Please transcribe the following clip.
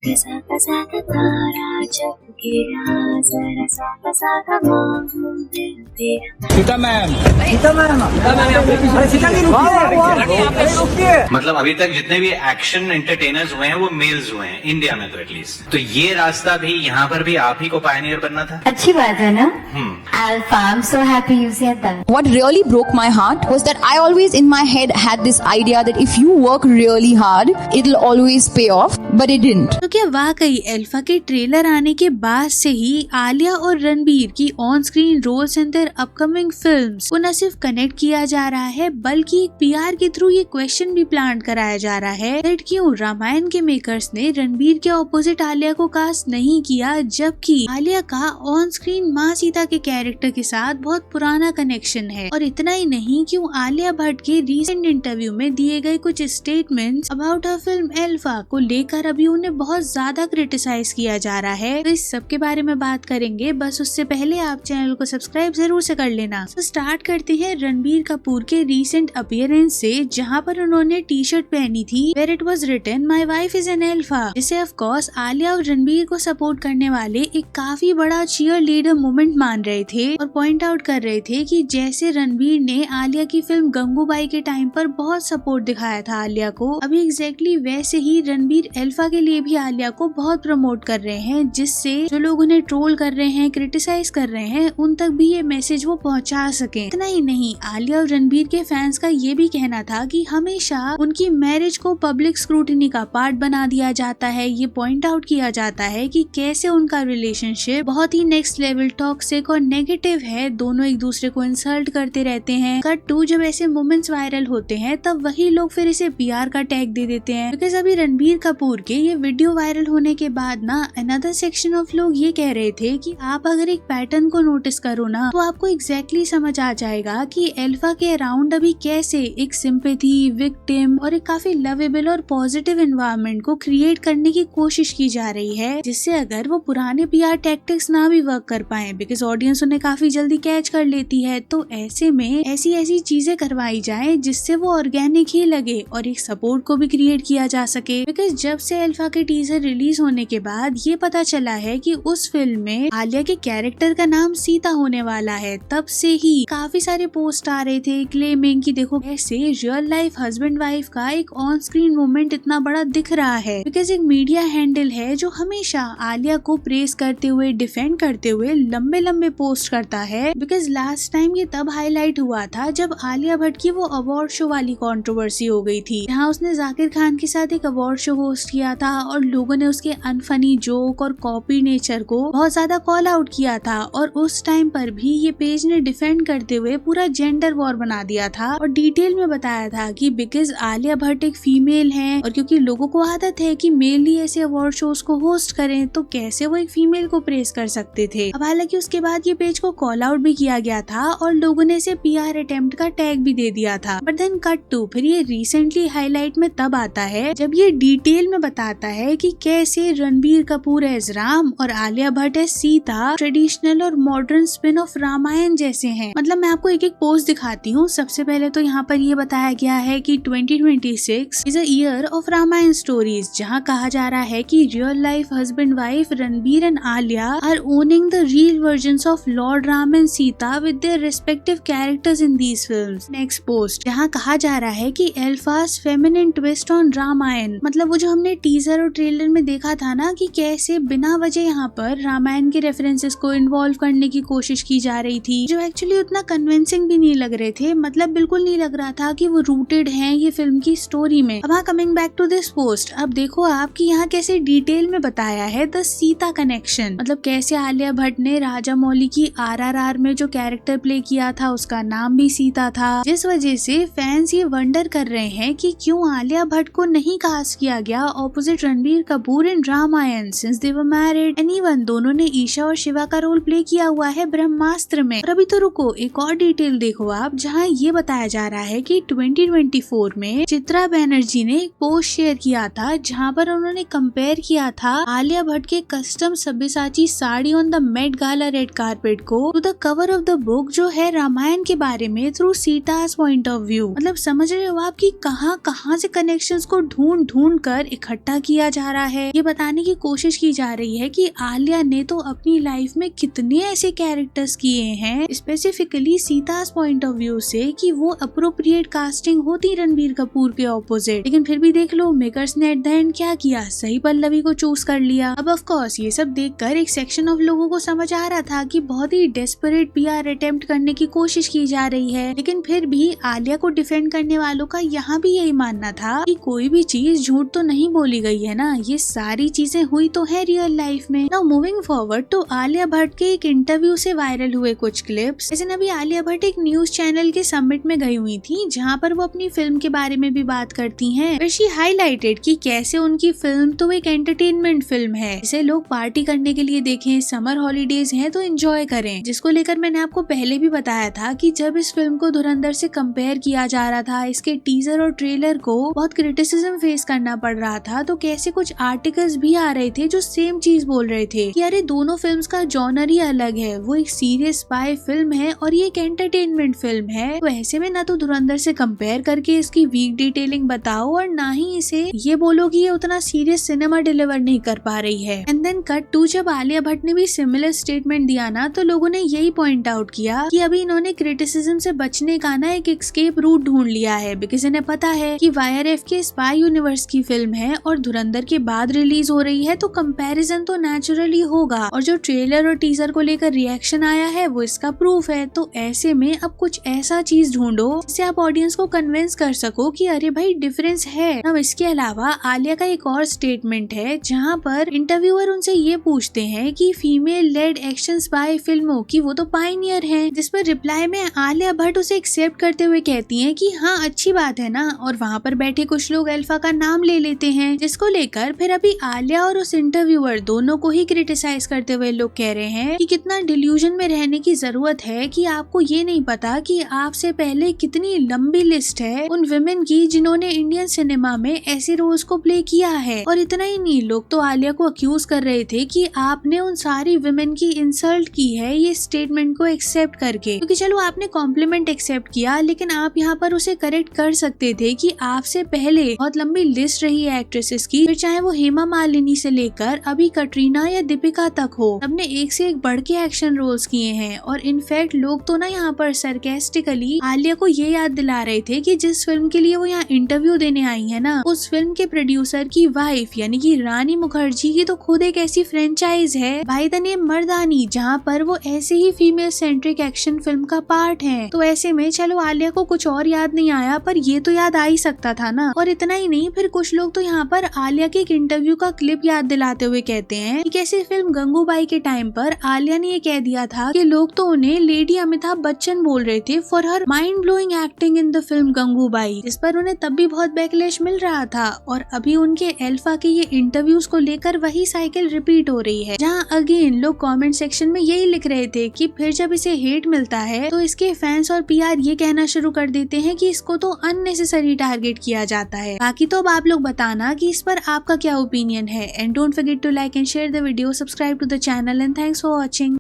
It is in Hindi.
कसा कसा तारा चमकेरा जरा सा कसा मांगू दिल तेरा। सीता मैम मतलब अभी तक जितने भी एक्शन एंटरटेनर्स हुए हैं वो मेल्स हुए हैं इंडिया में, तो एटलीस्ट तो ये रास्ता भी यहाँ पर भी आप ही को पायनियर बनना था। अच्छी बात है ना? Alpha, I'm so happy you said that. What really broke my heart was that I always in my head had this idea that if you work really hard, it'll always pay off, but it didn't. तो क्या वाकई अल्फा के ट्रेलर आने के बाद से ही आलिया और रणबीर की on screen roles in their upcoming films को न सिर्फ कनेक्ट किया जा रहा है बल्कि एक पीआर के थ्रू ये क्वेश्चन भी प्लांट कराया जा रहा है दैट क्यों रामायण के मेकर्स ने रणबीर के ऑपोजिट आलिया को कास्ट नहीं किया, जबकि आलिया का ऑन स्क्रीन माँ सीता के कैरेक्टर के साथ बहुत पुराना कनेक्शन है। और इतना ही नहीं, क्यों आलिया भट्ट के रीसेंट इंटरव्यू में दिए गए कुछ statements about her film alpha को लेकर अभी उन्हें बहुत ज्यादा क्रिटिसाइज किया जा रहा है। तो इस सब के बारे में बात करेंगे, बस उससे पहले आप चैनल को सब्सक्राइब जरूर से कर लेना। तो स्टार्ट करते हैं रणबीर कपूर के रीसेंट अपीयरेंस से, जहाँ पर उन्होंने टी शर्ट पहनी थी where it was written my wife is an alpha, जिसे ऑफ कोर्स आलिया और रणबीर को सपोर्ट करने वाले एक काफी बड़ा चीयर लीडर मूवमेंट मान रहे थे और पॉइंट आउट कर रहे थे कि जैसे रणबीर ने आलिया की फिल्म गंगूबाई के टाइम पर बहुत सपोर्ट दिखाया था आलिया को, अभी एग्जैक्टली वैसे ही रणबीर अल्फा के लिए भी आलिया को बहुत प्रमोट कर रहे हैं, जिससे जो लोग उन्हें ट्रोल कर रहे हैं, क्रिटिसाइज कर रहे हैं, उन तक भी ये मैसेज वो पहुंचा सके। इतना ही नहीं, आलिया और रणबीर के फैंस का ये भी कहना था कि हमेशा उनकी मैरिज को पब्लिक स्क्रूटिनी का पार्ट बना दिया जाता है। ये पॉइंट आउट किया जाता है कि कैसे उनका रिलेशनशिप बहुत ही नेक्स्ट लेवल टॉक्सिक और नेगेटिव है, दोनों एक दूसरे को इंसल्ट करते रहते हैं। कट टू जब ऐसे मोमेंट्स वायरल होते हैं तब वही लोग फिर इसे पीआर का टैग दे देते हैं। बिकॉज अभी रणबीर कपूर के ये वीडियो वायरल होने के बाद ना अनदर सेक्शन ऑफ लोग ये कह रहे थे कि आप अगर एक पैटर्न को नोटिस करो ना तो आपको एग्जैक्टली समझ आ जाएगा कि अल्फा के अराउंड अभी कैसे एक सिंपैथी, विक्टिम और एक काफी लवेबल और पॉजिटिव एनवायरनमेंट को क्रिएट करने की कोशिश की जा रही है, जिससे अगर वो पुराने पीआर टैक्टिक्स ना भी वर्क कर पाए बिकॉज ऑडियंस उन्हें काफी जल्दी कैच कर लेती है, तो ऐसे में ऐसी चीजें करवाई जाए जिससे वो ऑर्गेनिक ही लगे और एक सपोर्ट को भी क्रिएट किया जा सके। बिकॉज जब से अल्फा के टीजर रिलीज होने के बाद ये पता चला है कि उस फिल्म में आलिया के कैरेक्टर का नाम सीता होने वाला है, तब से ही काफी सारे पोस्ट आ रहे थे क्लेमिंग कि देखो ऐसे रियल लाइफ हस्बैंड वाइफ का एक ऑन स्क्रीन मोमेंट इतना बड़ा दिख रहा है। बिकॉज एक मीडिया हैंडल है जो हमेशा आलिया को प्रेस करते हुए, डिफेंड करते हुए लंबे पोस्ट करता है। बिकॉज लास्ट टाइम ये तब हाईलाइट हुआ था जब आलिया भट्ट की वो अवार्ड शो वाली कंट्रोवर्सी हो गई थी, जहाँ उसने जाकिर खान के साथ एक अवार्ड शो होस्ट किया था और लोगों ने उसके अनफनी जोक और कॉपी नेचर को बहुत ज्यादा कॉल आउट किया था। और उस टाइम पर भी ये पेज ने डिफेंड करते हुए पूरा जेंडर वॉर बना दिया था और डिटेल में बताया था कि बिकॉज आलिया भट्ट एक फीमेल है और क्योंकि लोगों को आदत है कि मेल ही ऐसे अवार्ड शोज को होस्ट करें, तो कैसे वो एक फीमेल को प्रेस कर सकते थे। अब हालांकि उसके बाद ये पेज को कॉल आउट भी किया गया था और लोगों ने इसे पीआर अटेम्प्ट का टैग भी दे दिया था। बट देन कट टू फिर ये रिसेंटली हाईलाइट में तब आता है जब ये डिटेल में बताता है कि कैसे रणबीर कपूर एज राम और आलिया भट्ट एज सीता ट्रेडिशनल और मॉडर्न स्पिन ऑफ रामायण जैसे हैं। मतलब मैं आपको एक पोस्ट दिखाती हूँ। सबसे पहले तो यहाँ पर ये बताया गया है कि 2026 is a year of Ramayana stories, जहाँ कहा जा रहा है कि real life husband wife Ranbir and Alia are owning the real versions of Lord Ram and Sita with their respective characters in these films. Next post जहाँ कहा जा रहा है कि Alpha's feminine twist on Ramayana, मतलब वो जो हमने टीजर और ट्रेलर में देखा था ना कि कैसे बिना वजह यहाँ पर रामायण के रेफरेंसेस को इन्वॉल्व करने की कोशिश की जा रही थी, जो एक्चुअली उतना कन्विंसिंग भी नहीं लग रहे थे। मतलब बिल्कुल नहीं लग रहा था कि वो रूटेड हैं ये फिल्म की स्टोरी में। अब coming back to this post, अब देखो आपकी यहाँ कैसे डिटेल में बताया है द सीता कनेक्शन, मतलब कैसे आलिया भट्ट ने राजा मौली की आरआरआर में जो कैरेक्टर प्ले किया था उसका नाम भी सीता था, जिस वजह से फैंस ये वंडर कर रहे हैं कि क्यों आलिया भट्ट को नहीं कास्ट किया गया opposite Ranbir Kapoor in Ramayana since they were married and even दोनों ने ईशा और शिवा का रोल प्ले किया हुआ है ब्रह्मास्त्र में। और अभी तो रुको, एक और डिटेल देखो आप, जहाँ ये बताया जा रहा है कि 2024 में चित्रा बनर्जी ने एक पोस्ट शेयर किया था जहाँ पर उन्होंने कंपेयर किया था आलिया भट्ट के custom Sabyasachi sari on the Met Gala red carpet को to the cover of the book जो है रामायण के बारे में through Sita's point of view. मतलब समझ रहे हो आप कि कहाँ से कनेक्शंस को ढूंढ कर इकट्ठा किया जा रहा है। ये बताने की कोशिश की जा रही है कि आलिया ने तो अपनी लाइफ में कितने ऐसे कैरेक्टर्स किए हैं स्पेसिफिकली सीता's पॉइंट ऑफ व्यू से कि वो अप्रोप्रिएट कास्टिंग होती रणबीर कपूर के ऑपोजिट। लेकिन फिर भी देख लो मेकर्स ने एट द एंड क्या किया, सही पल्लवी को चूज कर लिया। अब ऑफ कोर्स ये सब देखकर एक सेक्शन ऑफ लोगों को समझ आ रहा था कि बहुत ही डेस्परेट पीआर अटेम्प्ट करने की कोशिश की जा रही है। लेकिन फिर भी आलिया को डिफेंड करने वालों का यहाँ भी यही मानना था कि कोई भी चीज झूठ तो नहीं बोली गई है ना, ये सारी चीजें हुई तो है रियल लाइफ में। नाउ मूविंग फॉरवर्ड तो आलिया भट्ट के एक इंटरव्यू से वायरल हुए कुछ क्लिप्स। जैसे अभी आलिया भट्ट एक न्यूज चैनल के समिट में गई हुई थी जहाँ पर वो अपनी फिल्म के बारे में भी बात करती हैं। फिर शी हाईलाइटेड कि कैसे उनकी फिल्म तो एक एंटरटेनमेंट फिल्म है, इसे लोग पार्टी करने के लिए देखें, समर हॉलीडेज है तो एंजॉय करें। जिसको लेकर मैंने आपको पहले भी बताया था कि जब इस फिल्म को धुरंधर से कंपेयर किया जा रहा था, इसके टीजर और ट्रेलर को बहुत क्रिटिसिज्म फेस करना पड़ रहा था, तो कैसे कुछ आर्टिकल्स भी आ रहे थे जो सेम चीज बोल रहे थे कि अरे दोनों फिल्म्स का जॉनर ही अलग है, वो एक सीरियस स्पाई फिल्म है और ये एक एंटरटेनमेंट फिल्म है। तो ऐसे में ना तो धुरंधर से कंपेयर करके इसकी वीक डिटेलिंग बताओ और ना ही इसे ये बोलो कि ये उतना सीरियस सिनेमा डिलीवर नहीं कर पा रही है। एंड देन कट टू जब आलिया भट्ट ने भी सिमिलर स्टेटमेंट दिया ना, तो लोगों ने यही पॉइंट आउट किया कि अभी इन्होंने क्रिटिसिज्म से बचने का ना एक एस्केप रूट ढूंढ लिया है, बिकॉज इन्हें पता है कि YRF के स्पाई यूनिवर्स की फिल्म है और धुरंधर के बाद रिलीज हो रही है, तो कंपैरिजन तो नेचुरली होगा और जो ट्रेलर और टीजर को लेकर रिएक्शन आया है वो इसका प्रूफ है। तो ऐसे में अब कुछ ऐसा चीज ढूंढो जिससे आप ऑडियंस को कन्विंस कर सको कि अरे भाई डिफरेंस है। अब इसके अलावा आलिया का एक और स्टेटमेंट है जहाँ पर इंटरव्यूअर उनसे ये पूछते हैं कि फीमेल लेड एक्शन स्पाई फिल्मों की वो तो पायनियर है, जिस पर रिप्लाई में आलिया भट्ट उसे एक्सेप्ट करते हुए कहती हैं कि हाँ अच्छी बात है ना, और वहाँ पर बैठे कुछ लोग अल्फा का नाम ले लेते हैं, जिसको लेकर फिर अभी आलिया और उस इंटरव्यूअर दोनों को ही क्रिटिसाइज करते हुए लोग कह रहे हैं कि कितना डिल्यूजन में रहने की जरूरत है कि आपको ये नहीं पता कि आपसे पहले कितनी लंबी लिस्ट है उन विमेन की जिन्होंने इंडियन सिनेमा में ऐसे रोल्स को प्ले किया है। और इतना ही नहीं, लोग तो आलिया को अक्यूज कर रहे थे कि आपने उन सारी विमेन की इंसल्ट की है ये स्टेटमेंट को एक्सेप्ट करके, क्योंकि चलो आपने कॉम्प्लीमेंट एक्सेप्ट किया लेकिन आप यहाँ पर उसे करेक्ट कर सकते थे कि आपसे पहले बहुत लंबी लिस्ट रही है एक्ट्रेसेस की, फिर चाहे वो हेमा मालिनी से लेकर अभी कटरीना या दीपिका तक हो, सबने एक से एक बढ़ के एक्शन रोल्स किए हैं। और इनफैक्ट लोग तो ना यहाँ पर सरकास्टिकली आलिया को ये याद दिला रहे थे कि जिस फिल्म के लिए वो यहाँ इंटरव्यू देने आई है ना, उस फिल्म के प्रोड्यूसर की वाइफ यानी कि रानी मुखर्जी की तो खुद एक ऐसी फ्रेंचाइज है बाय द नेम मर्दानी, जहाँ पर वो ऐसे ही फीमेल सेंट्रिक एक्शन फिल्म का पार्ट है। तो ऐसे में चलो आलिया को कुछ और याद नहीं आया पर ये तो याद आ ही सकता था ना। और इतना ही नहीं, फिर कुछ लोग तो यहाँ पर आलिया के एक इंटरव्यू का क्लिप याद दिलाते हुए कहते हैं कि कैसे फिल्म गंगूबाई के टाइम पर आलिया ने ये कह दिया था कि लोग तो उन्हें लेडी अमिताभ बच्चन बोल रहे थे for her mind blowing acting in the film Gangubai, जिस पर उन्हें तब भी बहुत बैकलैश मिल रहा था। और अभी उनके अल्फा के ये इंटरव्यूज को लेकर वही साइकिल रिपीट हो रही है, जहाँ अगेन लोग कमेंट सेक्शन में यही लिख रहे थे कि फिर जब इसे हेट मिलता है तो इसके फैंस और पीआर ये कहना शुरू कर देते हैं कि इसको तो अननेसेसरी टारगेट किया जाता है। बाकी तो अब आप लोग बताना कि इस पर आपका क्या ओपिनियन है। And don't forget to like and share the video, subscribe to the channel and thanks for watching.